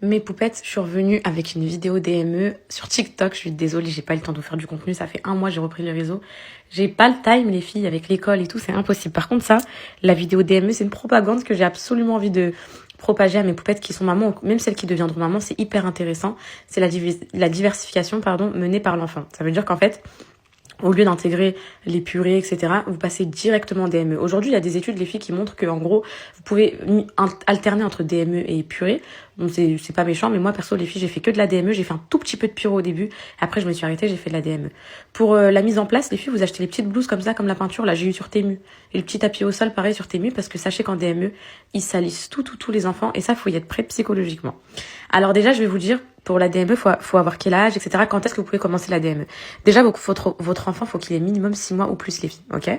Mes poupettes, je suis revenue avec une vidéo DME sur TikTok. Je suis désolée, j'ai pas eu le temps de vous faire du contenu. Ça fait 1 mois, j'ai repris les réseaux. J'ai pas le time, les filles, avec l'école et tout, c'est impossible. Par contre, ça, la vidéo DME, c'est une propagande que j'ai absolument envie de propager à mes poupettes qui sont mamans, même celles qui deviendront mamans. C'est hyper intéressant. C'est la diversification, menée par l'enfant. Ça veut dire qu'en fait, au lieu d'intégrer les purées, etc., vous passez directement en DME. Aujourd'hui, il y a des études, les filles, qui montrent que, en gros, vous pouvez alterner entre DME et purée. Donc, c'est pas méchant, mais moi, perso, les filles, j'ai fait que de la DME. J'ai fait un tout petit peu de purée au début. Après, je me suis arrêtée, j'ai fait de la DME. Pour la mise en place, les filles, vous achetez les petites blouses comme ça, comme la peinture. Là, j'ai eu sur Temu. Et le petit tapis au sol, pareil, sur Temu, parce que sachez qu'en DME, ils salissent tous les enfants. Et ça, faut y être prêt psychologiquement. Alors déjà, je vais vous dire, pour la DME, faut avoir quel âge, etc. Quand est-ce que vous pouvez commencer la DME? Déjà, votre enfant, faut qu'il ait minimum 6 mois ou plus, les filles, ok?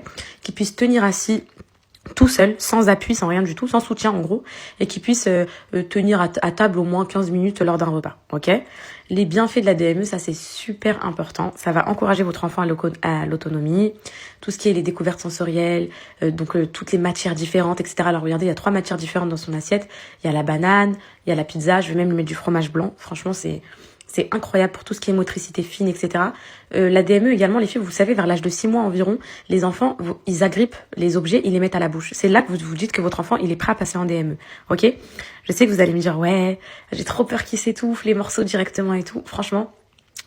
Qu'il puisse tenir assis tout seul, sans appui, sans rien du tout, sans soutien en gros, et qu'il puisse tenir à table au moins 15 minutes lors d'un repas, ok? Les bienfaits de la DME, ça c'est super important. Ça va encourager votre enfant à l'autonomie, tout ce qui est les découvertes sensorielles, toutes les matières différentes, etc. Alors regardez, il y a 3 matières différentes dans son assiette. Il y a la banane, il y a la pizza, je vais même lui mettre du fromage blanc. Franchement, c'est incroyable pour tout ce qui est motricité fine, etc. La DME également, les filles, vous savez, vers l'âge de 6 mois environ, les enfants, ils agrippent les objets, ils les mettent à la bouche. C'est là que vous vous dites que votre enfant, il est prêt à passer en DME. Ok? Je sais que vous allez me dire, ouais, j'ai trop peur qu'il s'étouffe, les morceaux directement et tout. Franchement,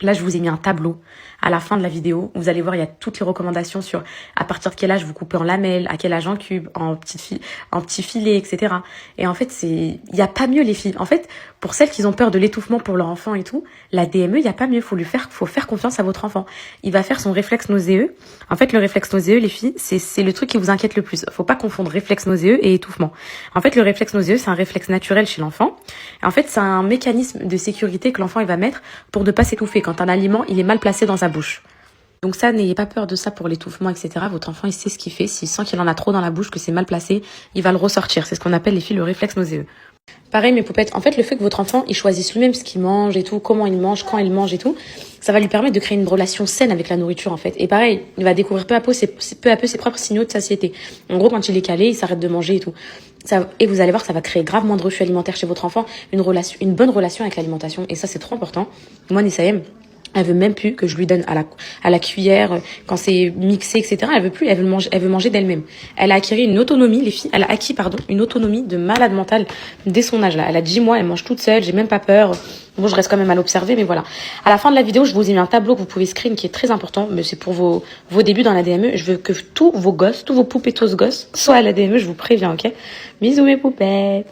là, je vous ai mis un tableau à la fin de la vidéo. Vous allez voir, il y a toutes les recommandations sur à partir de quel âge vous coupez en lamelles, à quel âge en cube, en petits filets, etc. Et en fait, il y a pas mieux, les filles. En fait, pour celles qui ont peur de l'étouffement pour leur enfant et tout, la DME, il y a pas mieux. Faut faire confiance à votre enfant. Il va faire son réflexe nauséeux. En fait, le réflexe nauséeux, les filles, c'est le truc qui vous inquiète le plus. Faut pas confondre réflexe nauséeux et étouffement. En fait, le réflexe nauséeux, c'est un réflexe naturel chez l'enfant. Et en fait, c'est un mécanisme de sécurité que l'enfant il va mettre pour ne pas s'étouffer quand un aliment il est mal placé dans sa bouche. Donc ça, n'ayez pas peur de ça pour l'étouffement, etc. Votre enfant, il sait ce qu'il fait. S'il sent qu'il en a trop dans la bouche, que c'est mal placé, il va le ressortir. C'est ce qu'on appelle, les filles, le réflexe nauséeux. Pareil, mes poupettes. En fait, le fait que votre enfant, il choisisse lui-même ce qu'il mange et tout, comment il mange, quand il mange et tout, ça va lui permettre de créer une relation saine avec la nourriture, en fait. Et pareil, il va découvrir peu à peu ses propres signaux de satiété. En gros, quand il est calé, il s'arrête de manger et tout. Et vous allez voir, ça va créer grave moins de refus alimentaire chez votre enfant, une bonne relation avec l'alimentation. Et ça, c'est trop important. Moi, Nessaïm, elle veut même plus que je lui donne à la cuillère quand c'est mixé, etc. Elle veut plus, elle veut manger d'elle-même. Elle a acquis une autonomie, les filles, une autonomie de malade mentale dès son âge là. Elle a 10 mois, elle mange toute seule, j'ai même pas peur. Bon, je reste quand même à l'observer, mais voilà. À la fin de la vidéo, je vous ai mis un tableau que vous pouvez screen qui est très important, mais c'est pour vos débuts dans la DME. Je veux que tous vos poupettos gosses soient à la DME, je vous préviens, ok? Bisous mes poupettes.